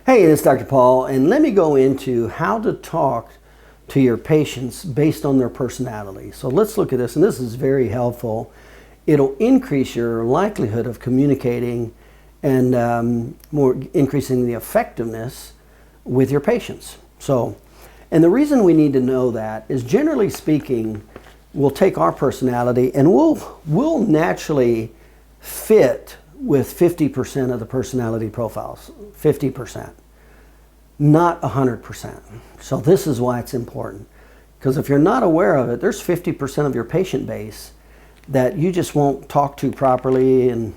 Hey, it's Dr. Paul, and let me go into how to talk to your patients based on their personality. So let's look at this, and this is very helpful. It'll increase your likelihood of communicating and more increasing the effectiveness with your patients. And the reason we need to know that is, generally speaking, we'll take our personality and we'll naturally fit with 50% of the personality profiles, 50%, not 100%. So this is why it's important. Because if you're not aware of it, there's 50% of your patient base that you just won't talk to properly. And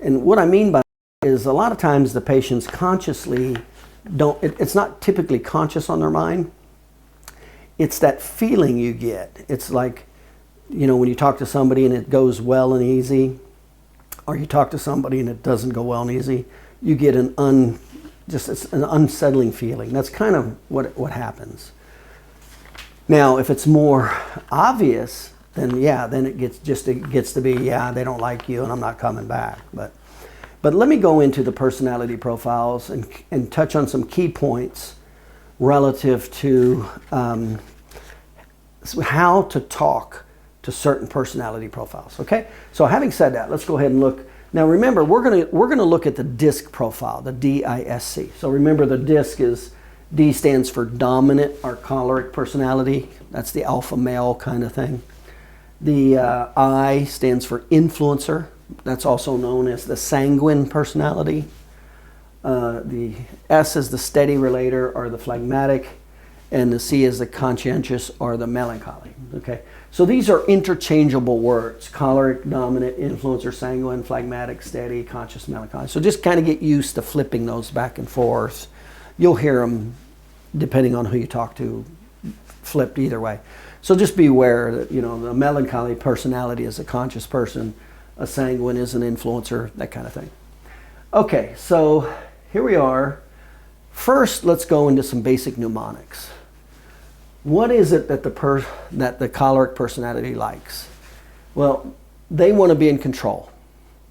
what I mean by that is, a lot of times the patients consciously don't, it's not typically conscious on their mind. It's that feeling you get. It's like, when you talk to somebody and it goes well and easy, or you talk to somebody and it doesn't go well and easy, you get it's an unsettling feeling. That's kind of what happens. Now, if it's more obvious, then it gets to be, they don't like you and I'm not coming back. But let me go into the personality profiles and touch on some key points relative to how to talk to certain personality profiles. Okay, so having said that, let's go ahead and look. Now remember, we're gonna look at the DISC profile, the DISC. So remember, the DISC is, D stands for dominant or choleric personality. That's the alpha male kind of thing. The I stands for influencer. That's also known as the sanguine personality. The S is the steady relator or the phlegmatic, and the C is the conscientious or the melancholy. Okay, so these are interchangeable words: choleric, dominant, influencer, sanguine, phlegmatic, steady, conscious, melancholy. So just kind of get used to flipping those back and forth. You'll hear them, depending on who you talk to, flipped either way. So just be aware that, the melancholy personality is a conscious person, a sanguine is an influencer, that kind of thing. Okay, so here we are. First, let's go into some basic mnemonics. What is it that the choleric personality likes? Well, they want to be in control.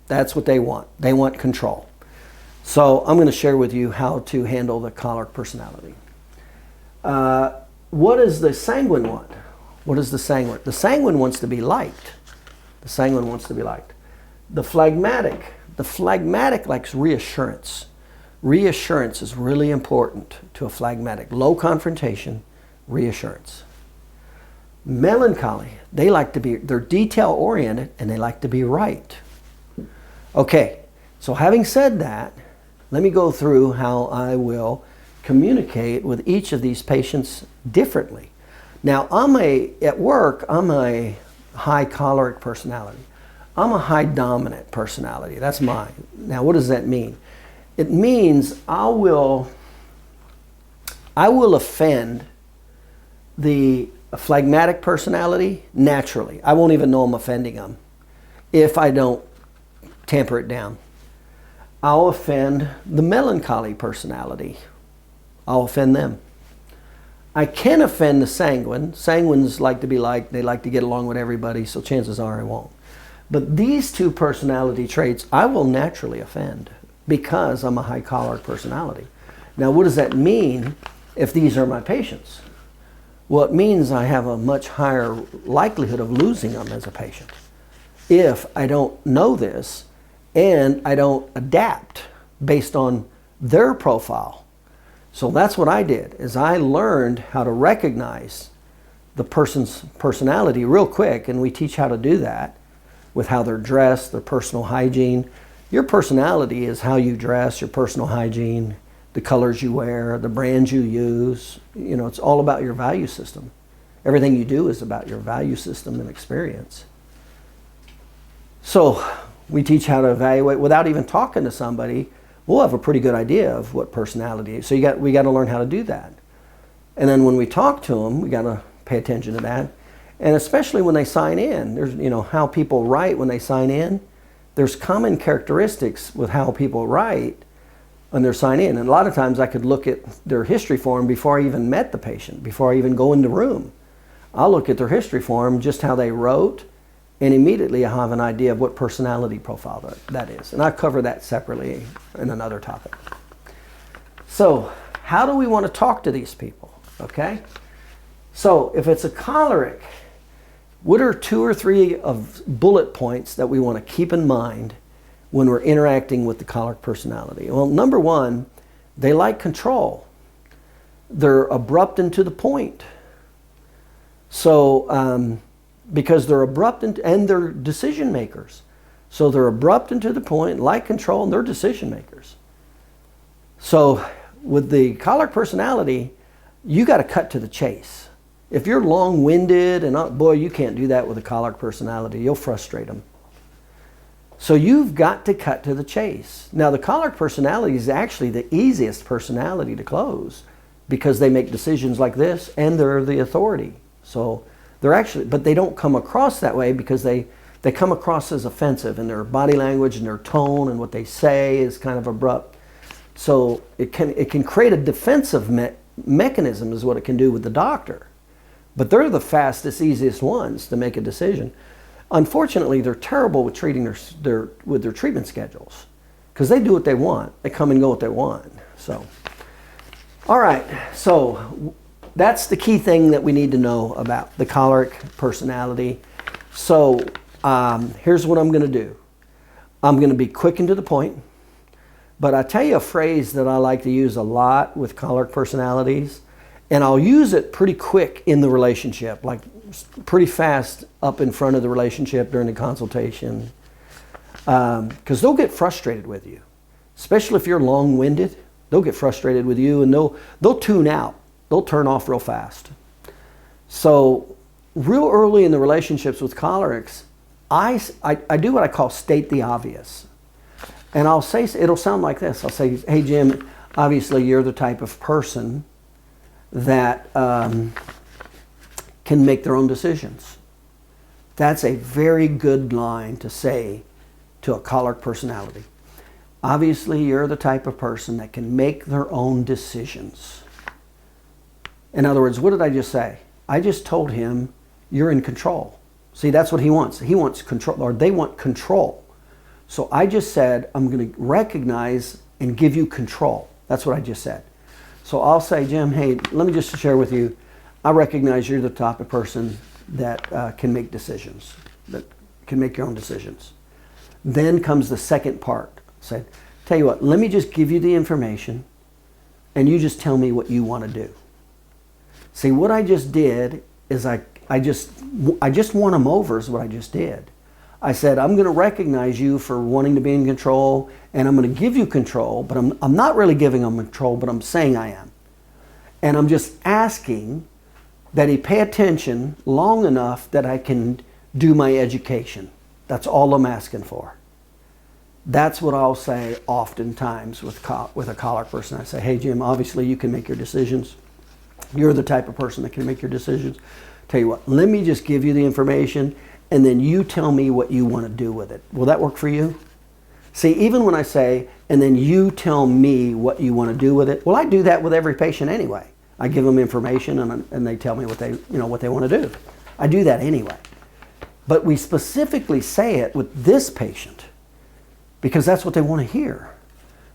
That's what they want. They want control. So I'm going to share with you how to handle the choleric personality. What does the sanguine want? What is the sanguine? The sanguine wants to be liked. The sanguine wants to be liked. The phlegmatic likes reassurance. Reassurance is really important to a phlegmatic. Low confrontation, reassurance. Melancholy, they're detail oriented and they like to be right. Okay, so having said that, let me go through how I will communicate with each of these patients differently. Now, at work, I'm a high choleric personality. I'm a high dominant personality. That's mine. Now, what does that mean? It means I will offend the phlegmatic personality naturally. I won't even know I'm offending them if I don't tamper it down. I'll offend the melancholy personality. I'll offend them. I can offend the sanguine. Sanguines like to be liked. They like to get along with everybody, so chances are I won't. But these two personality traits I will naturally offend because I'm a high choleric personality. Now, what does that mean if these are my patients? Well, it means I have a much higher likelihood of losing them as a patient if I don't know this and I don't adapt based on their profile. So that's what I did, is I learned how to recognize the person's personality real quick, and we teach how to do that with how they're dressed, their personal hygiene. Your personality is how you dress, your personal hygiene, the colors you wear, the brands you use. It's all about your value system. Everything you do is about your value system and experience. So we teach how to evaluate without even talking to somebody. We'll have a pretty good idea of what personality is. So we got to learn how to do that. And then when we talk to them, we got to pay attention to that. And especially when they sign in, there's, how people write when they sign in. There's common characteristics with how people write when they're sign in. And a lot of times I could look at their history form before I even met the patient, before I even go in the room. I'll look at their history form, just how they wrote, and immediately I have an idea of what personality profile that is. And I'll cover that separately in another topic. So how do we want to talk to these people? Okay. So if it's a choleric, what are 2 or 3 of bullet points that we want to keep in mind when we're interacting with the choleric personality? Well, number 1, they like control. They're abrupt and to the point. So because they're abrupt and they're decision makers. So they're abrupt and to the point, like control, and they're decision makers. So with the choleric personality, you got to cut to the chase. If you're long-winded, and boy, you can't do that with a choleric personality. You'll frustrate them. So you've got to cut to the chase. Now, the choleric personality is actually the easiest personality to close because they make decisions like this, and they're the authority. So they're actually, but they don't come across that way because they come across as offensive, and their body language and their tone and what they say is kind of abrupt. So it can create a defensive mechanism is what it can do with the doctor. But they're the fastest, easiest ones to make a decision. Unfortunately, they're terrible with treating their treatment schedules because they do what they want. They come and go what they want. So, all right. So that's the key thing that we need to know about the choleric personality. So here's what I'm going to do. I'm going to be quick and to the point. But I tell you a phrase that I like to use a lot with choleric personalities, and I'll use it pretty quick in the relationship, like pretty fast up in front of the relationship during the consultation, because they'll get frustrated with you, especially if you're long-winded. They'll get frustrated with you, and they'll tune out. They'll turn off real fast. So real early in the relationships with cholerics, I do what I call state the obvious. And I'll say, it'll sound like this. I'll say, hey, Jim, obviously you're the type of person that can make their own decisions. That's a very good line to say to a choleric personality. Obviously, you're the type of person that can make their own decisions. In other words, what did I just say? I just told him you're in control. See, that's what he wants. He wants control, or they want control. So I just said, I'm going to recognize and give you control. That's what I just said. So I'll say, Jim, hey, let me just share with you, I recognize you're the type of person that can make decisions, that can make your own decisions. Then comes the second part. I said, tell you what, let me just give you the information and you just tell me what you want to do. See, what I just did is I just won them over is what I just did. I said, I'm going to recognize you for wanting to be in control, and I'm going to give you control, but I'm not really giving them control, but I'm saying I am. And I'm just asking that he pay attention long enough that I can do my education. That's all I'm asking for. That's what I'll say oftentimes with a choleric person. I say, hey, Jim, obviously you can make your decisions. You're the type of person that can make your decisions. Tell you what, let me just give you the information, and then you tell me what you want to do with it. Will that work for you? See, even when I say, and then you tell me what you want to do with it, well, I do that with every patient anyway. I give them information and they tell me what they want to do. I do that anyway. But we specifically say it with this patient because that's what they want to hear.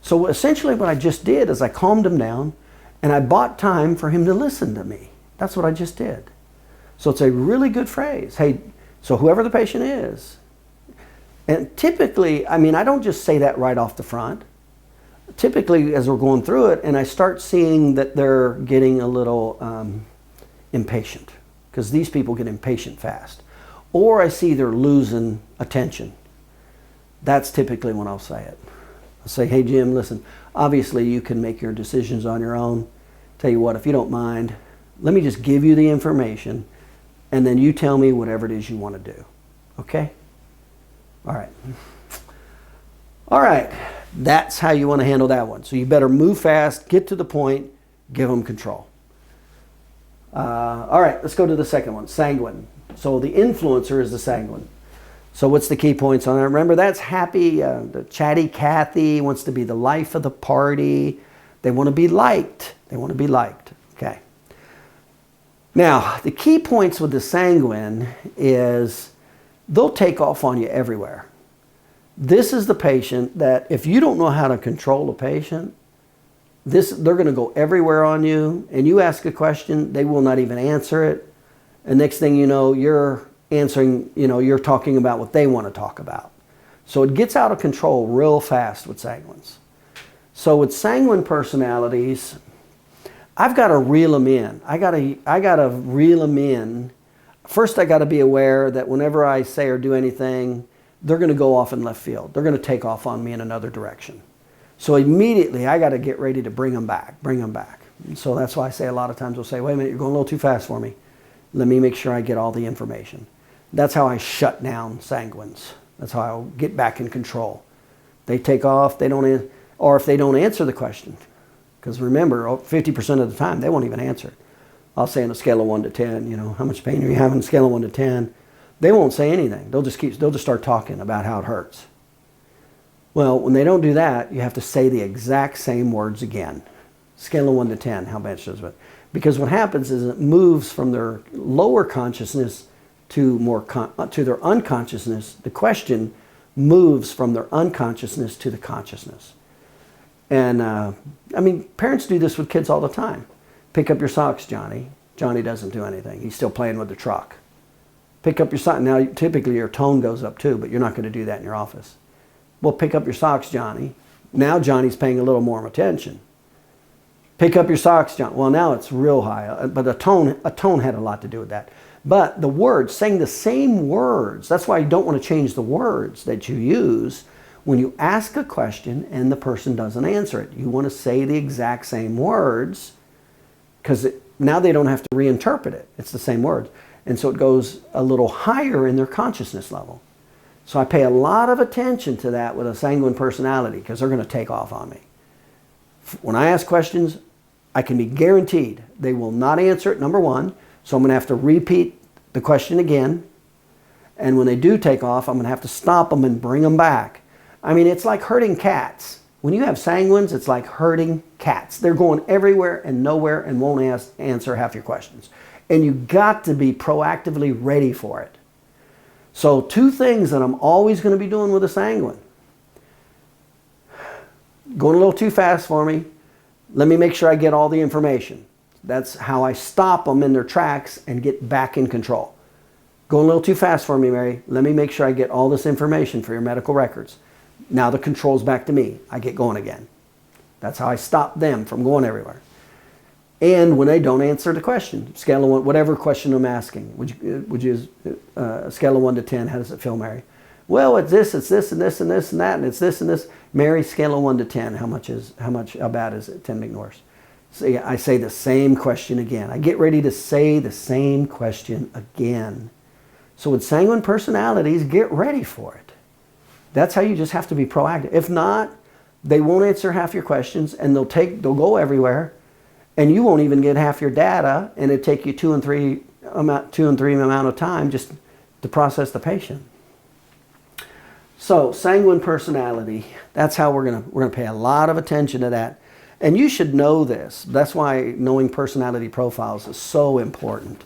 So essentially what I just did is I calmed him down and I bought time for him to listen to me. That's what I just did. So it's a really good phrase. Hey, so whoever the patient is, and typically, I mean, I don't just say that right off the front. Typically, as we're going through it, and I start seeing that they're getting a little impatient, because these people get impatient fast. Or I see they're losing attention. That's typically when I'll say it. I'll say, hey, Jim, listen, obviously you can make your decisions on your own. Tell you what, if you don't mind, let me just give you the information, and then you tell me whatever it is you want to do. Okay? All right. All right. That's how you want to handle that one. So you better move fast, get to the point, give them control. All right, let's go to the second one, sanguine. So the influencer is the sanguine. So what's the key points on that? Remember, that's happy, the chatty Cathy wants to be the life of the party. They want to be liked. They want to be liked. Okay. Now, the key points with the sanguine is they'll take off on you everywhere. This is the patient that if you don't know how to control a patient, they're going to go everywhere on you, and you ask a question, they will not even answer it. And next thing you know, you're answering, you're talking about what they want to talk about. So it gets out of control real fast with sanguines. So with sanguine personalities, I've got to reel them in. I got to reel them in. First, I got to be aware that whenever I say or do anything, they're going to go off in left field. They're going to take off on me in another direction. So immediately, I got to get ready to bring them back. And so that's why I say a lot of times, we'll say, wait a minute, you're going a little too fast for me. Let me make sure I get all the information. That's how I shut down sanguines. That's how I'll get back in control. They take off, or if they don't answer the question, because remember, 50% of the time, they won't even answer it. I'll say on a scale of 1 to 10, how much pain are you having? On a scale of 1 to 10, they won't say anything. They'll just start talking about how it hurts. Well, when they don't do that, you have to say the exact same words again. Scale of 1 to 10, how bad is it? Because what happens is it moves from their lower consciousness to their unconsciousness. The question moves from their unconsciousness to the consciousness. And parents do this with kids all the time. Pick up your socks, Johnny. Johnny doesn't do anything. He's still playing with the truck. Pick up your socks. Now, typically your tone goes up too, but you're not going to do that in your office. Well, pick up your socks, Johnny. Now Johnny's paying a little more attention. Pick up your socks, John. Well, now it's real high, but a tone had a lot to do with that. But the words, saying the same words, that's why you don't want to change the words that you use when you ask a question and the person doesn't answer it. You want to say the exact same words because now they don't have to reinterpret it. It's the same words. And so it goes a little higher in their consciousness level. So I pay a lot of attention to that with a sanguine personality because they're going to take off on me. When I ask questions, I can be guaranteed they will not answer it, number one. So I'm going to have to repeat the question again. And when they do take off, I'm going to have to stop them and bring them back. I mean, it's like herding cats. When you have sanguines, it's like herding cats. They're going everywhere and nowhere and won't answer half your questions. And you got to be proactively ready for it. So 2 things that I'm always going to be doing with a sanguine. Going a little too fast for me. Let me make sure I get all the information. That's how I stop them in their tracks and get back in control. Going a little too fast for me, Mary. Let me make sure I get all this information for your medical records. Now the control's back to me. I get going again. That's how I stop them from going everywhere. And when they don't answer the question, scale of 1, whatever question I'm asking, would you scale of 1 to 10, how does it feel, Mary? Well, it's this, and this, and this, and that, and it's this and this. Mary, scale of 1 to 10, how bad is it? 10 being the worst. So yeah, I say the same question again. I get ready to say the same question again. So with sanguine personalities, get ready for it. That's how you just have to be proactive. If not, they won't answer half your questions, and they'll go everywhere, and you won't even get half your data, and it'll take you 2 and 3 amount of time just to process the patient. So sanguine personality, that's how we're gonna pay a lot of attention to that. And you should know this. That's why knowing personality profiles is so important.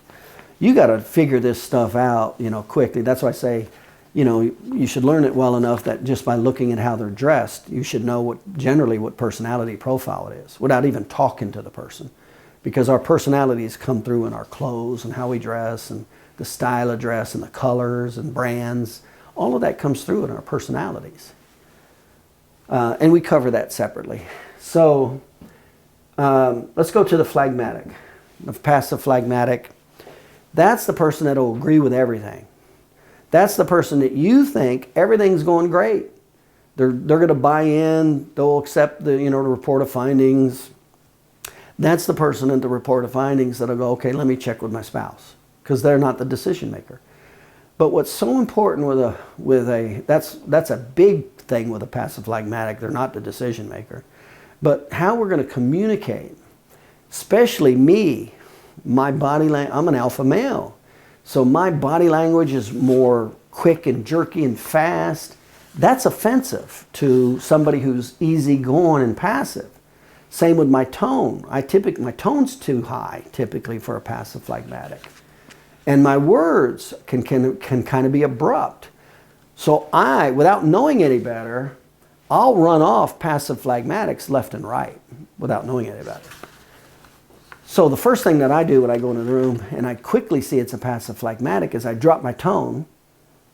You got to figure this stuff out, quickly. That's why I say, you should learn it well enough that just by looking at how they're dressed, you should know generally what personality profile it is without even talking to the person. Because our personalities come through in our clothes and how we dress and the style of dress and the colors and brands. All of that comes through in our personalities. And we cover that separately. So let's go to the phlegmatic, the passive phlegmatic. That's the person that will agree with everything. That's the person that you think everything's going great. They're going to buy in. They'll accept the report of findings. That's the person in the report of findings that'll go, okay, let me check with my spouse, because they're not the decision maker. But what's so important that's a big thing with a passive phlegmatic. They're not the decision maker. But how we're going to communicate, especially me, my body language, I'm an alpha male. So my body language is more quick and jerky and fast. That's offensive to somebody who's easygoing and passive. Same with my tone. My tone's too high typically for a passive phlegmatic. And my words can kind of be abrupt. So without knowing any better, I'll run off passive phlegmatics left and right. without knowing anything about it. So the first thing that I do when I go into the room and I quickly see it's a passive phlegmatic is I drop my tone,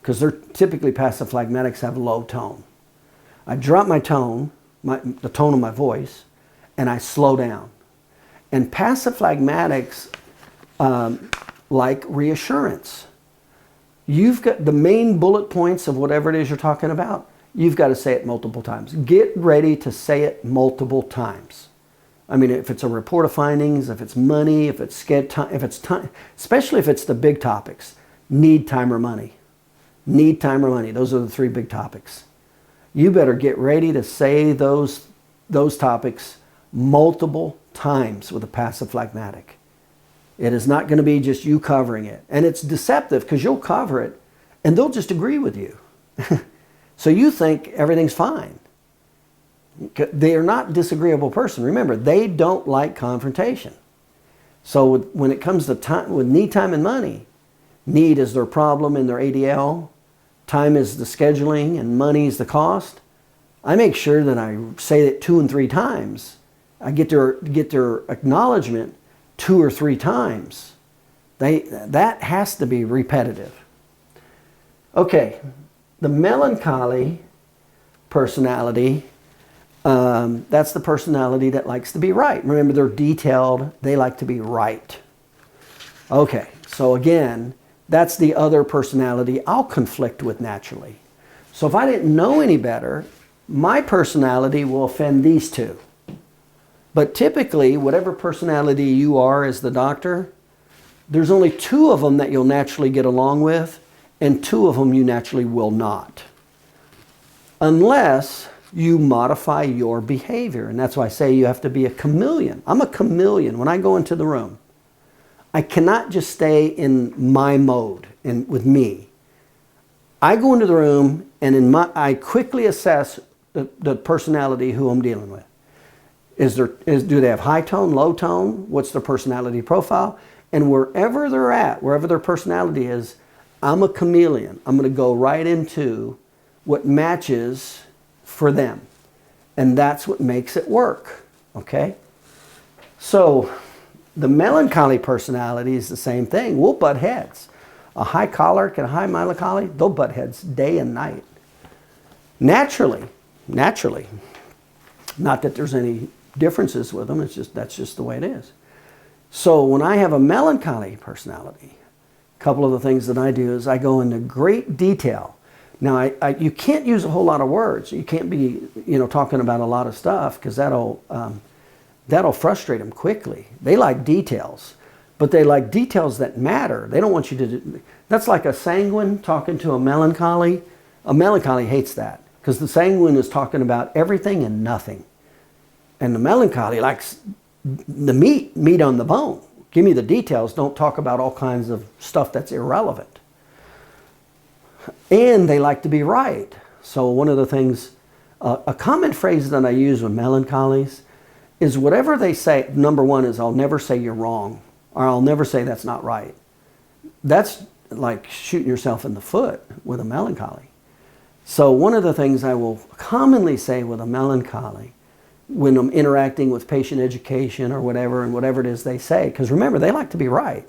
because they're typically passive phlegmatics have low tone. I drop my tone, the tone of my voice, and I slow down. And passive phlegmatics like reassurance. You've got the main bullet points of whatever it is you're talking about. You've got to say it multiple times. Get ready to say it multiple times. I mean, if it's a report of findings, if it's money, if it's time, especially if it's the big topics, need time or money. Need time or money. Those are the three big topics. You better get ready to say those topics multiple times with a passive phlegmatic. It is not going to be just you covering it. And it's deceptive because you'll cover it and they'll just agree with you. So you think everything's fine. They are not a disagreeable person. Remember, they don't like confrontation. So when it comes to time, with need, time, and money, need is their problem in their ADL, time is the scheduling, and money is the cost. I make sure that I say it 2 and 3 times. I get their acknowledgement 2 or 3 times. That has to be repetitive. Okay, the melancholy personality, that's the personality that likes to be right. Remember, they're detailed. They like to be right. Okay, so again, that's the other personality I'll conflict with naturally. So if I didn't know any better, my personality will offend these two. But typically, whatever personality you are as the doctor, there's only 2 of them that you'll naturally get along with, and 2 of them you naturally will not. Unless you modify your behavior. And that's why I say you have to be a chameleon. I'm a chameleon when I go into the room. I cannot just stay in my mode and with me. I go into the room and I quickly assess the personality who I'm dealing with. Do they have high tone, low tone? What's their personality profile? And wherever they're at, wherever their personality is, I'm a chameleon. I'm going to go right into what matches for them. And that's what makes it work. Okay? So the melancholy personality is the same thing. We'll butt heads. A high choleric and a high melancholy, they'll butt heads day and night. Naturally. Not that there's any differences with them, that's just the way it is. So when I have a melancholy personality, a couple of the things that I do is I go into great detail. Now, you can't use a whole lot of words. You can't be, talking about a lot of stuff because that'll frustrate them quickly. They like details, but they like details that matter. They don't want you to do. That's like a sanguine talking to a melancholy. A melancholy hates that because the sanguine is talking about everything and nothing. And the melancholy likes the meat on the bone. Give me the details. Don't talk about all kinds of stuff that's irrelevant. And they like to be right. So one of the things, a common phrase that I use with melancholies is whatever they say, number one is I'll never say you're wrong, or I'll never say that's not right. That's like shooting yourself in the foot with a melancholy. So one of the things I will commonly say with a melancholy when I'm interacting with patient education or whatever, and whatever it is they say, because remember, they like to be right.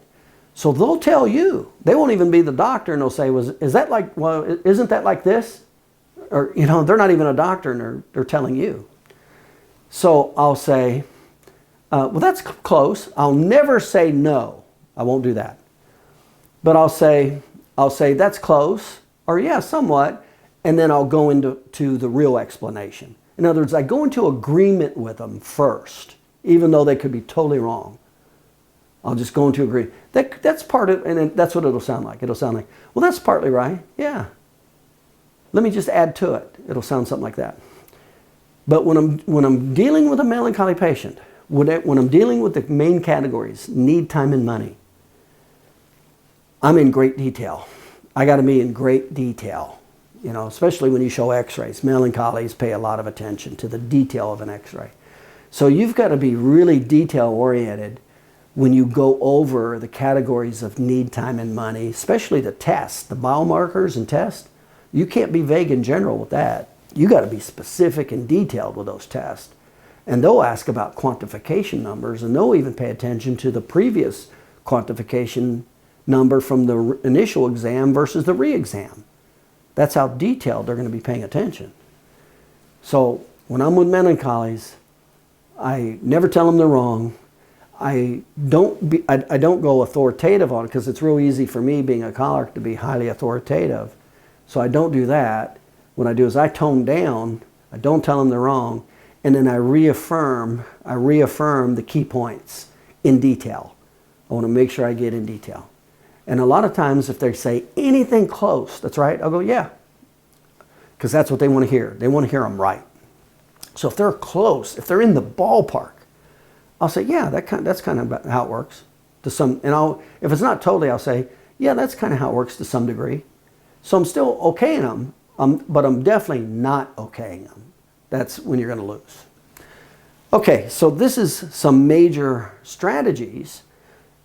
So they'll tell you. They won't even be the doctor, and they'll say, isn't that like this? Or, they're not even a doctor, and they're telling you. So I'll say, well, that's close. I'll never say no. I won't do that. But I'll say that's close, or yeah, somewhat, and then I'll go into the real explanation. In other words, I go into agreement with them first, even though they could be totally wrong. I'll just go into agreement. That's part of, and that's what it'll sound like. It'll sound like, well, that's partly right. Yeah. Let me just add to it. It'll sound something like that. But when I'm dealing with a melancholy patient, when I'm dealing with the main categories, need, time, and money, I'm in great detail. I got to be in great detail. Especially when you show x-rays. Melancholies pay a lot of attention to the detail of an x-ray. So you've got to be really detail-oriented when you go over the categories of need, time, and money, especially the tests, the biomarkers and tests. You can't be vague in general with that. You got to be specific and detailed with those tests. And they'll ask about quantification numbers, and they'll even pay attention to the previous quantification number from the initial exam versus the re-exam. That's how detailed they're going to be paying attention. So when I'm with melancholies, I never tell them they're wrong. I don't go authoritative on it, because it's real easy for me, being a choleric, to be highly authoritative. So I don't do that. What I do is I tone down. I don't tell them they're wrong, and then I reaffirm the key points in detail. I want to make sure I get in detail. And a lot of times, if they say anything close, that's right, I'll go, yeah, because that's what they want to hear. They want to hear them right. So if they're close, if they're in the ballpark, I'll say, yeah, that's kind of how it works to some. And if it's not totally, I'll say, yeah, that's kind of how it works to some degree. So I'm still okaying them, but I'm definitely not okaying them. That's when you're going to lose. Okay, so this is some major strategies.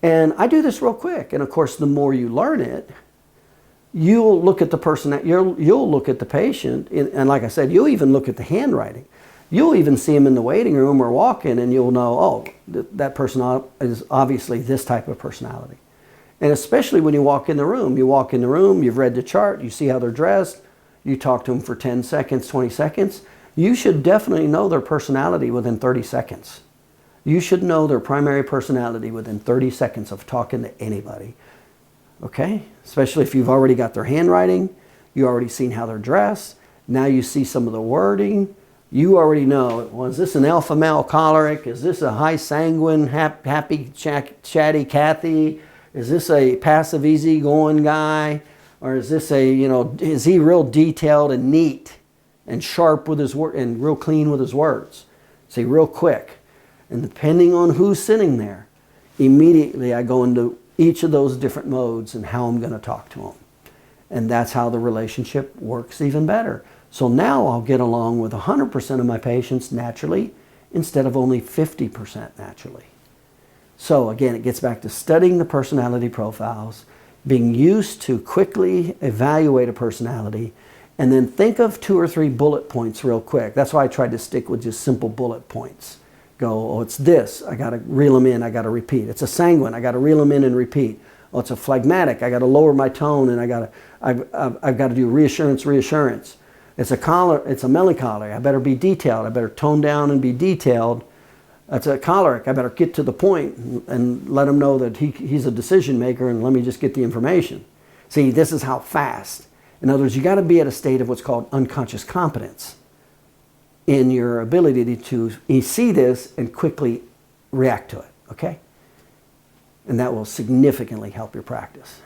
And I do this real quick. And of course, the more you learn it, you'll look at the person, you'll look at the patient. And like I said, you'll even look at the handwriting. You'll even see them in the waiting room or walk in, and you'll know, oh, that person is obviously this type of personality. And especially when you walk in the room. You walk in the room, you've read the chart, you see how they're dressed, you talk to them for 10 seconds, 20 seconds. You should definitely know their personality within 30 seconds. You should know their primary personality within 30 seconds of talking to anybody. Okay? Especially if you've already got their handwriting, you've already seen how they're dressed, now you see some of the wording. You already know, well, is this an alpha male choleric? Is this a high sanguine, happy, chatty Cathy? Is this a passive, easygoing guy? Or is this is he real detailed and neat and sharp with his word and real clean with his words? See, real quick. And depending on who's sitting there, immediately I go into each of those different modes and how I'm going to talk to them. And that's how the relationship works even better. So now I'll get along with 100% of my patients naturally instead of only 50% naturally. So again, it gets back to studying the personality profiles, being used to quickly evaluate a personality, and then think of 2 or 3 bullet points real quick. That's why I tried to stick with just simple bullet points. Go, oh, it's this, I got to reel them in, I got to repeat. It's a sanguine, I got to reel them in and repeat. Oh, it's a phlegmatic, I got to lower my tone, and I've got to do reassurance. It's a melancholy. I better be detailed. I better tone down and be detailed. It's a choleric. I better get to the point and let him know that he's a decision maker, and let me just get the information. See, this is how fast. In other words, you got to be at a state of what's called unconscious competence in your ability to see this and quickly react to it, okay? And that will significantly help your practice.